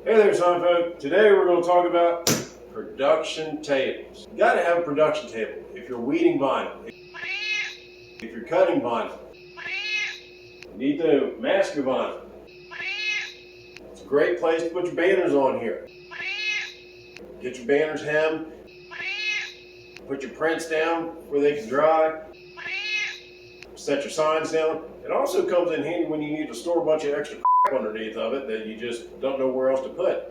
Hey there, Son folk. Today we're going to talk about production tables. You got to have a production table if you're weeding vinyl, if you're cutting vinyl. You need to mask your vinyl. It's a great place to put your banners on here. Get your banners hemmed. Put your prints down where they can dry. Set your signs down. It also comes in handy when you need to store a bunch of extra crap underneath of it that you just don't know where else to put.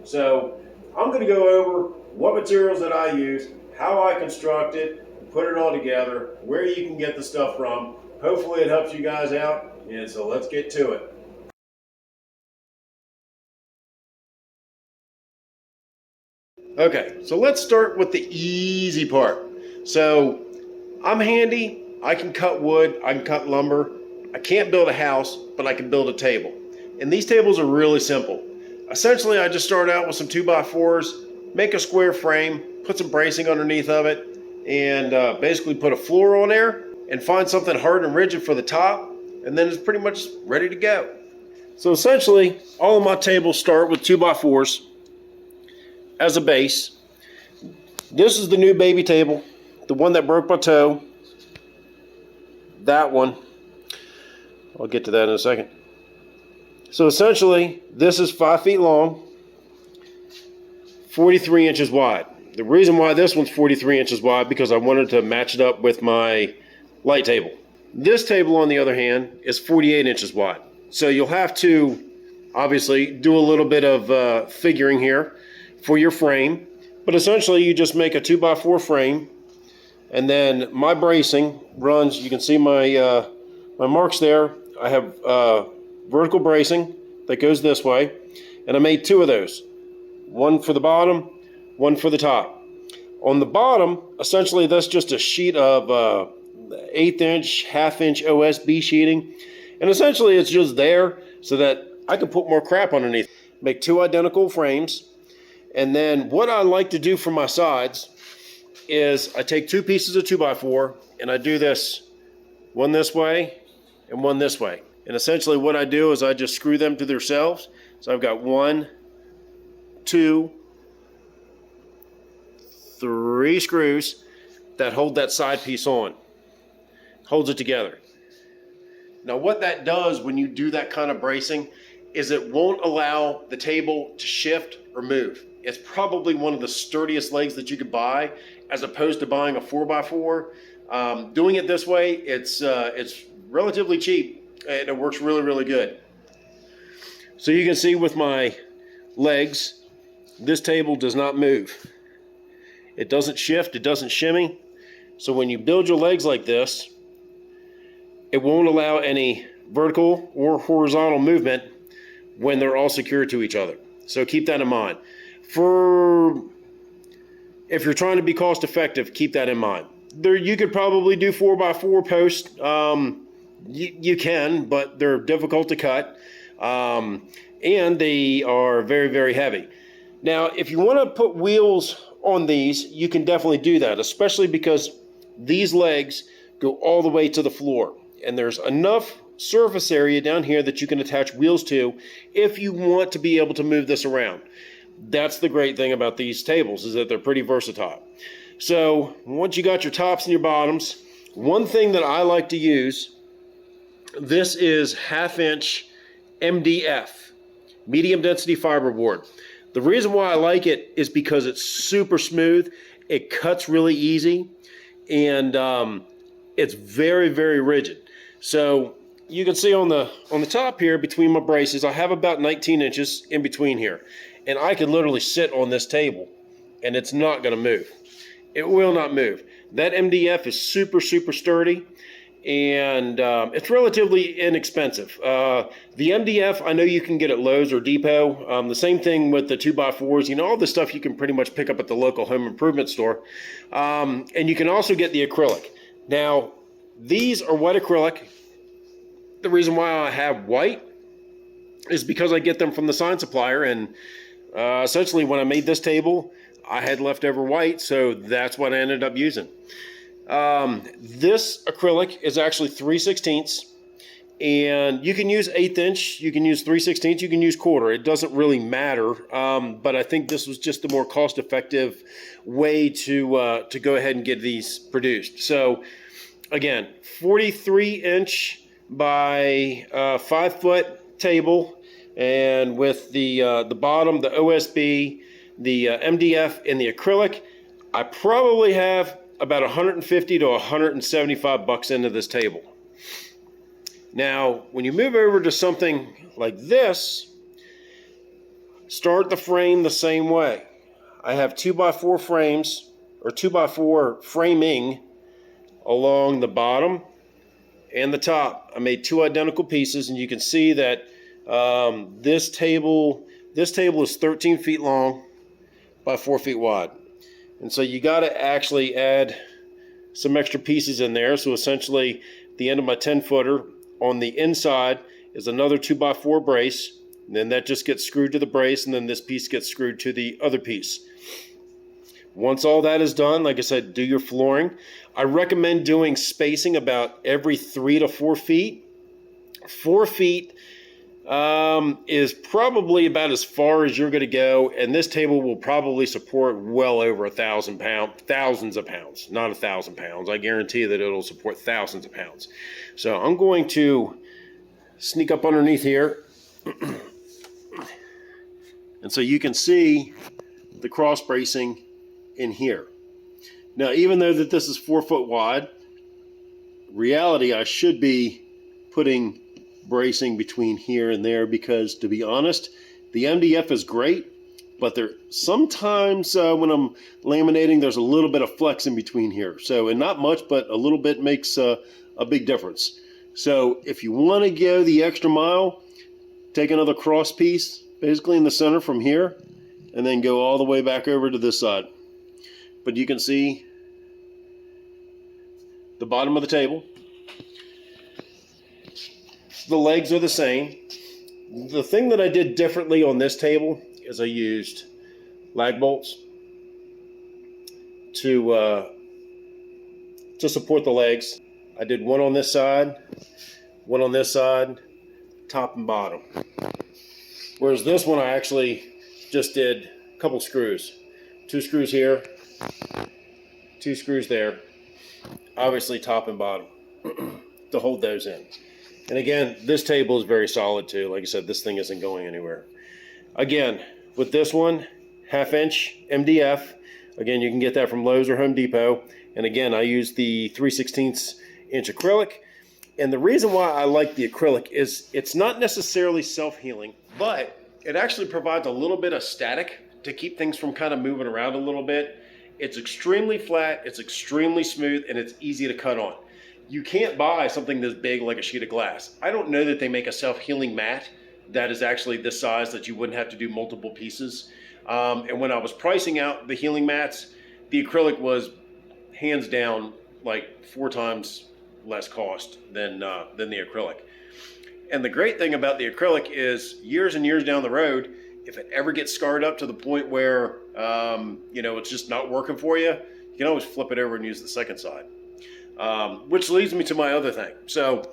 So I'm going to go over what materials that I use, how I construct it, put it all together, where you can get the stuff from. Hopefully it helps you guys out, and so let's get to it. Okay, so let's start with the easy part. So I'm handy, I can cut wood, I can cut lumber. I can't build a house, but I can build a table. And these tables are really simple. Essentially, I just start out with some 2x4s, make a square frame, put some bracing underneath of it, and basically put a floor on there and find something hard and rigid for the top, and then it's pretty much ready to go. So essentially, all of my tables start with 2x4s as a base. This is the new baby table, the one that broke my toe. That one. I'll get to that in a second. So essentially, this is 5 feet long, 43 inches wide. The reason why this one's 43 inches wide because I wanted to match it up with my light table. This table, on the other hand, is 48 inches wide. So you'll have to obviously do a little bit of figuring here for your frame. But essentially, you just make a 2x4 frame, and then my bracing runs. You can see my my marks there. I have vertical bracing that goes this way, and I made 2 of those. One for the bottom, one for the top. On the bottom, essentially that's just a sheet of 1/8 inch, 1/2 inch OSB sheeting, and essentially it's just there so that I can put more crap underneath. Make 2 identical frames, and then what I like to do for my sides is I take 2 pieces of 2x4 and I do this, one this way and one this way. And essentially what I do is I just screw them to themselves. So I've got 1, 2, 3 screws that hold that side piece on. Holds it together. Now what that does when you do that kind of bracing is it won't allow the table to shift or move. It's probably one of the sturdiest legs that you could buy, as opposed to buying a 4x4. Doing it this way, it's relatively cheap and it works really, really good. So you can see with my legs, this table does not move. It doesn't shift, it doesn't shimmy. So when you build your legs like this, it won't allow any vertical or horizontal movement when they're all secured to each other. So keep that in mind. If you're trying to be cost effective, keep that in mind. You could probably do 4x4 posts. You can, but they're difficult to cut, and they are very, very heavy. Now, if you want to put wheels on these, you can definitely do that, especially because these legs go all the way to the floor, and there's enough surface area down here that you can attach wheels to if you want to be able to move this around. That's the great thing about these tables, is that they're pretty versatile. So once you got your tops and your bottoms, one thing that I like to use, this is 1/2 inch MDF, medium density fiberboard. The reason why I like it is because it's super smooth, it cuts really easy, and it's very, very rigid. So you can see on the top here between my braces, I have about 19 inches in between here. And I can literally sit on this table and it's not going to move. It will not move. That MDF is super, super sturdy, and it's relatively inexpensive. The MDF, I know you can get at Lowe's or Depot. The same thing with the 2x4s. You know, all this stuff you can pretty much pick up at the local home improvement store. And you can also get the acrylic. Now, these are wet acrylic. The reason why I have white is because I get them from the sign supplier, and essentially when I made this table, I had leftover white, so that's what I ended up using. This acrylic is actually 3/16, And you can use 1/8 inch, you can use 3/16, you can use quarter. It doesn't really matter. But I think this was just the more cost-effective way to go ahead and get these produced. So again, 43-inch by 5-foot table, and with the bottom, the OSB, the MDF, and the acrylic, I probably have about 150 to 175 bucks into this table. Now, when you move over to something like this, start the frame the same way. I have 2x4 frames, or 2x4 framing along the bottom and the top. I made 2 identical pieces, and you can see that this table is 13 feet long by 4 feet wide. And so you got to actually add some extra pieces in there. So essentially, the end of my 10-footer on the inside is another 2x4 brace. And then that just gets screwed to the brace, and then this piece gets screwed to the other piece. Once all that is done, like I said, do your flooring. I recommend doing spacing about every 3 to 4 feet. 4 feet is probably about as far as you're going to go, and this table will probably support well over 1,000 pounds, thousands of pounds, not 1,000 pounds. I guarantee that it'll support thousands of pounds. So I'm going to sneak up underneath here, and so you can see the cross bracing in here. Now, even though that this is 4 foot wide, reality, I should be putting bracing between here and there, because to be honest, the MDF is great, but there sometimes when I'm laminating, there's a little bit of flex in between here. So, and not much, but a little bit makes a big difference. So if you want to go the extra mile, take another cross piece basically in the center from here, and then go all the way back over to this side. But you can see the bottom of the table. The legs are the same. The thing that I did differently on this table is I used lag bolts to support the legs. I did one on this side, one on this side, top and bottom. Whereas this one, I actually just did a couple screws. 2 screws here, 2 screws there, obviously top and bottom to hold those in. And again, this table is very solid too. Like I said, this thing isn't going anywhere. Again, with this one, 1/2 inch MDF. Again, you can get that from Lowe's or Home Depot. And again, I use the 3/16 inch acrylic. And the reason why I like the acrylic is it's not necessarily self-healing, but it actually provides a little bit of static to keep things from kind of moving around a little bit. It's extremely flat, it's extremely smooth, and it's easy to cut on. You can't buy something this big like a sheet of glass. I don't know that they make a self-healing mat that is actually this size that you wouldn't have to do multiple pieces. And when I was pricing out the healing mats, the acrylic was hands down like 4 times less cost than the acrylic. And the great thing about the acrylic is years and years down the road, if it ever gets scarred up to the point where it's just not working for you, you can always flip it over and use the second side. Which leads me to my other thing. So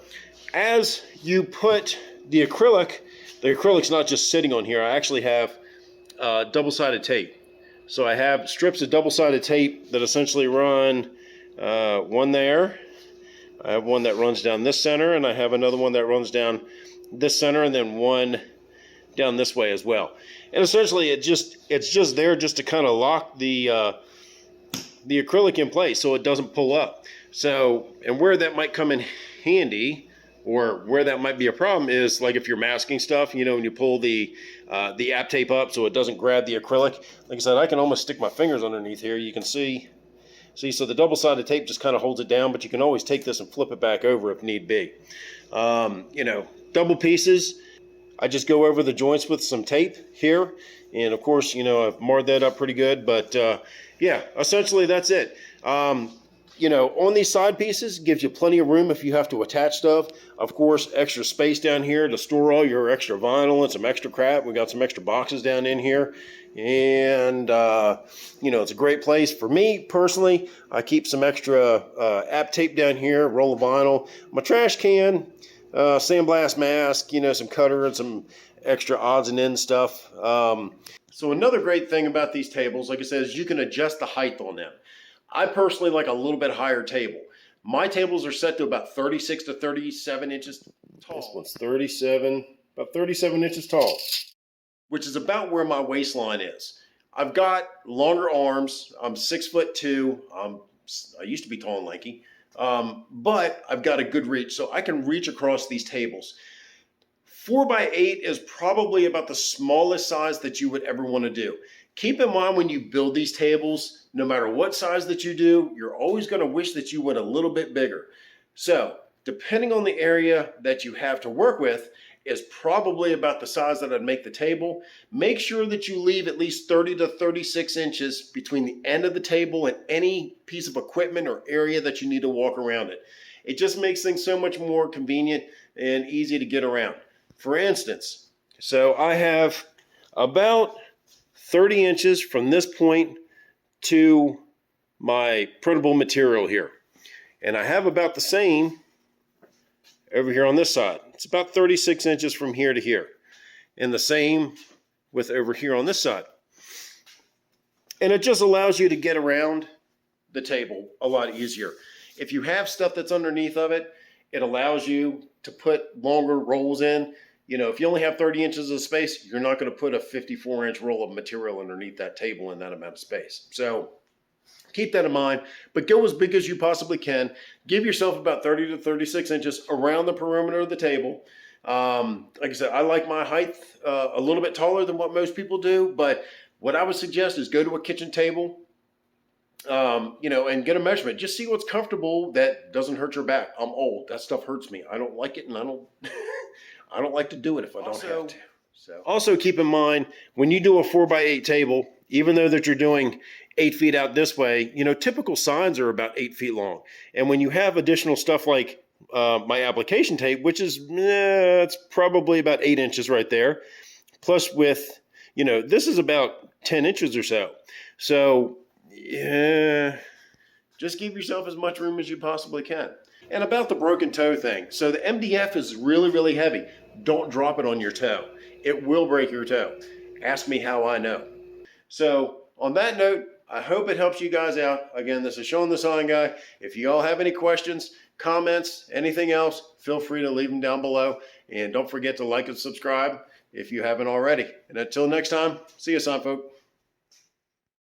as you put the acrylic's not just sitting on here. I actually have double-sided tape. So I have strips of double-sided tape that essentially run one there. I have one that runs down this center, and I have another one that runs down this center, and then one down this way as well. And essentially it's just there just to kind of lock the acrylic in place so it doesn't pull up. So, and where that might come in handy, or where that might be a problem, is like if you're masking stuff, when you pull the app tape up so it doesn't grab the acrylic. Like I said, I can almost stick my fingers underneath here. You can see, so the double-sided tape just kind of holds it down, but you can always take this and flip it back over if need be. Double pieces, I just go over the joints with some tape here, and of course, I've marred that up pretty good, but yeah, essentially that's it. On these side pieces, gives you plenty of room if you have to attach stuff. Of course, extra space down here to store all your extra vinyl and some extra crap. We got some extra boxes down in here. And, it's a great place. For me, personally, I keep some extra app tape down here, roll of vinyl. My trash can, sandblast mask, some cutter and some extra odds and ends stuff. So another great thing about these tables, like I said, is you can adjust the height on them. I personally like a little bit higher table. My tables are set to about 36 to 37 inches tall. This one's about 37 inches tall, which is about where my waistline is. I've got longer arms. I'm 6'2". I used to be tall and lanky, but I've got a good reach, so I can reach across these tables. 4x8 is probably about the smallest size that you would ever want to do. Keep in mind when you build these tables, no matter what size that you do, you're always going to wish that you went a little bit bigger. So, depending on the area that you have to work with, is probably about the size that I'd make the table. Make sure that you leave at least 30 to 36 inches between the end of the table and any piece of equipment or area that you need to walk around it. It just makes things so much more convenient and easy to get around. For instance, so I have about 30 inches from this point to my printable material here. And I have about the same over here on this side. It's about 36 inches from here to here. And the same with over here on this side. And it just allows you to get around the table a lot easier. If you have stuff that's underneath of it, it allows you to put longer rolls in. If you only have 30 inches of space, you're not going to put a 54-inch roll of material underneath that table in that amount of space. So keep that in mind, but go as big as you possibly can. Give yourself about 30 to 36 inches around the perimeter of the table. Like I said, I like my height a little bit taller than what most people do, but what I would suggest is go to a kitchen table, and get a measurement. Just see what's comfortable that doesn't hurt your back. I'm old. That stuff hurts me. I don't like it, and I don't like to do it if I don't have to. So. Also keep in mind, when you do a 4x8 table, even though that you're doing 8 feet out this way, typical signs are about 8 feet long. And when you have additional stuff like my application tape, which is, it's probably about 8 inches right there. Plus with, this is about 10 inches or so. So, just give yourself as much room as you possibly can. And about the broken toe thing. So the MDF is really, really heavy. Don't drop it on your toe. It will break your toe. Ask me how I know. So on that note, I hope it helps you guys out. Again, this is Sean the Sign Guy. If you all have any questions, comments, anything else, feel free to leave them down below. And don't forget to like and subscribe if you haven't already. And until next time, see you, sign folk.